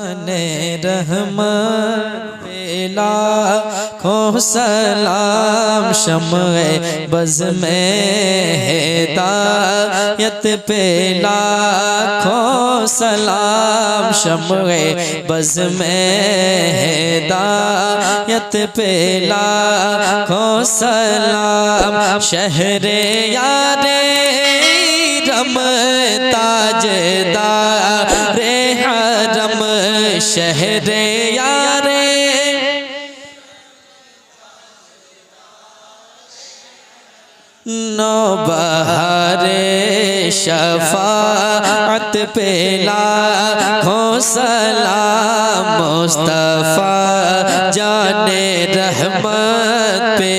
जाने रहमत पे लाखों सलाम, शम्ए बज़ में हिदायत पे लाखों सलाम, शम्ए बज़ में हिदायत पे लाखों सलाम। शहरे यारे रम ताजदारे हरम, शहरे यारे नौबहारे शफाअत पे लाखों सलाम, मुस्तफ़ा जाने रहमत पे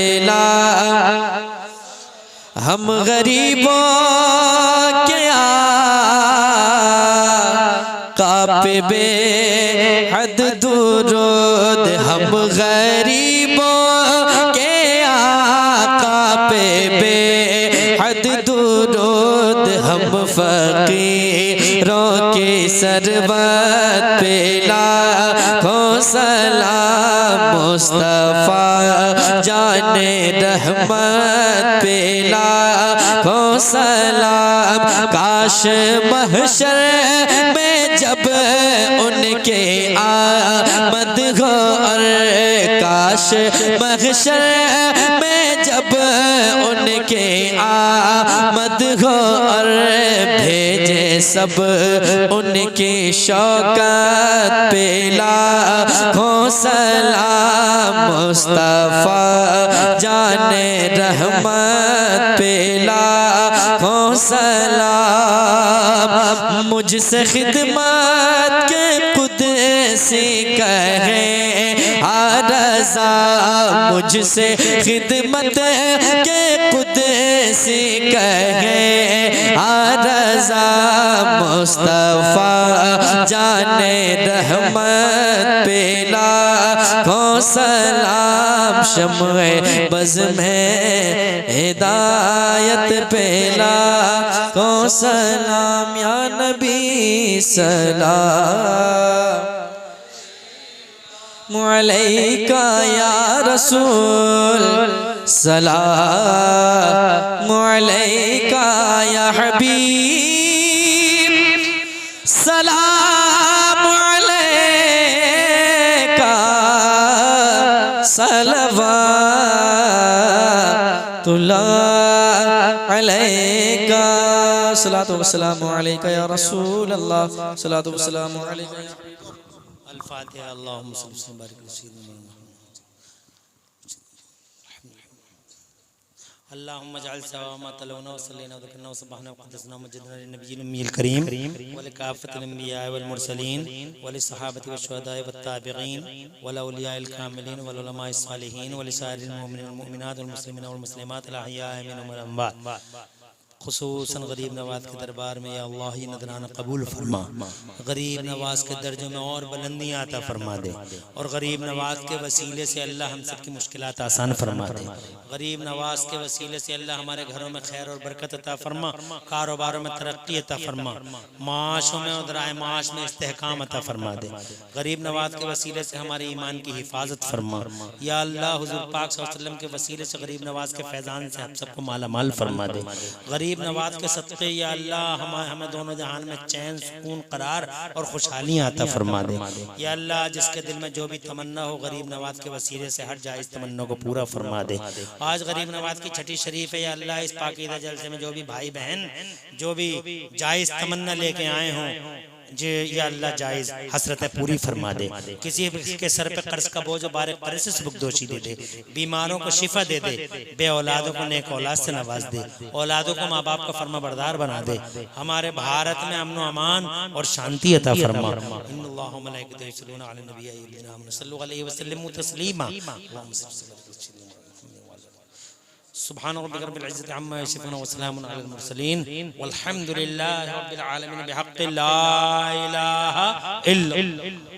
हम गरीबों के आका पे बेहद दुरूद, हम गरीबों के आका पे बेहद दुरूद, हम फकीरों की सरबत पे लाखों सलाम, मुस्तफ़ा जाने रहमत पे लाखों सलाम। काश महशर में जब उनके आमद हो, और काश महशर में जब उनके आमद हो, और भेजे सब उनकी शौकत पे लाखों सलाम, मुस्तफ़ा जाने रहमत पे लाखों सलाम। मुझसे खिदमत के कुदसी कहे रज़ा, मुझसे खिदमत के कुदसी कहे रज़ा, मुस्तफ़ा जाने रहमत पे लाखों सलाम, शम्ए बज़ में हिदायत पे लाखों सलाम। या नबी सलाम अलैका, या रसूल सलाम अलैका, या हबीब सलाम अलैका, सलवातुल्लाह अलैका, सलातु वस्सलामु अलैका या रसूल अल्लाह, सलातु वस्सलामु अलैका। अल-फातिहा। अल्लाहुम्मा सल्लि व बारिक अला सय्यिदिना अल्लाहुम्मा जअल सवा मा तलौना व सल्लैना व ज़करना व सब्बहना व क़द्दसना मस्जिदना लिन्नबिय्यिल उम्मिय्यिल करीम व लिकाफ़तिल अंबिया वल मुरसलीन व लिस्सहाबति वश्शुहदाए वत्ताबिईन व लौलियाइल कामिलीन व उलमाए सालिहीन व लिसाइरिल मुमिनीन वल मुमिनात वल मुस्लिमीन वल मुस्लिमात अल अहयाए मिनहुम वल अमवात। खुसूसन गरीब नवाज के दरबार में या अल्लाह ही नदराना कबूल फरमा, गरीब नवाज के दर्जों में और बुलंदी आता फरमा दे, और गरीब नवाज के वसीले से अल्लाह हम सब की मुश्किलात आसान फरमा दे। गरीब नवाज के वसीले से अल्लाह हमारे घरों में खैर और बरकत अता फरमा, कारोबारों में तरक्की अता फरमा, माशों में और राय माश में इस्तेहकाम अता फरमा दे। गरीब नवाज के वसीले से हमारे ईमान की हिफाजत फरमा। या अल्लाह हुज़ूर पाक सल्लल्लाहु अलैहि वसल्लम के वसीले से गरीब नवाज के फैज़ान से हम सबको माला माल फरमा दे। गरीब नवाज के सदक़े या अल्लाह हमें दोनों जहान में चैन, सुकून, करार और खुशहालियाँ अता फरमा दे। या अल्लाह जिसके दिल में जो भी तमन्ना हो गरीब नवाज के वसीले से हर जायज़ तमन्ना को पूरा फरमा दे। आज गरीब नवाज की छठी शरीफ है, या अल्लाह इस पाकीज़ा जलसे में जो भी भाई बहन जो भी जायज़ तमन्ना लेके आए हों, जे या अल्लाह जायज़ हसरतें पूरी फरमा दे। किसी के सर पे कर्ज का बोझ बारे कर्ज से सुबकदोशी दे दे, बीमारों को शिफा दे दे, बे औलादों को नेक औलाद से नवाज दे, औलादों को माँ बाप का फरमा बरदार बना दे। हमारे भारत में अमन व अमान और शांति अता फरमा। इन्नल्लाह व मलाइकतहु युसल्लूना अलन नबी आमनु सल्लु अलैहि व सल्लिमू तस्लीमा। सुब्हान रब्बिका रब्बिल इज्जति अम्मा यसिफून व सलामुन अलल मुरसलीन वल्हम्दुलिल्लाहि रब्बिल आलमीन बिहक़्क़ि ला इलाहा इल्लल्लाह।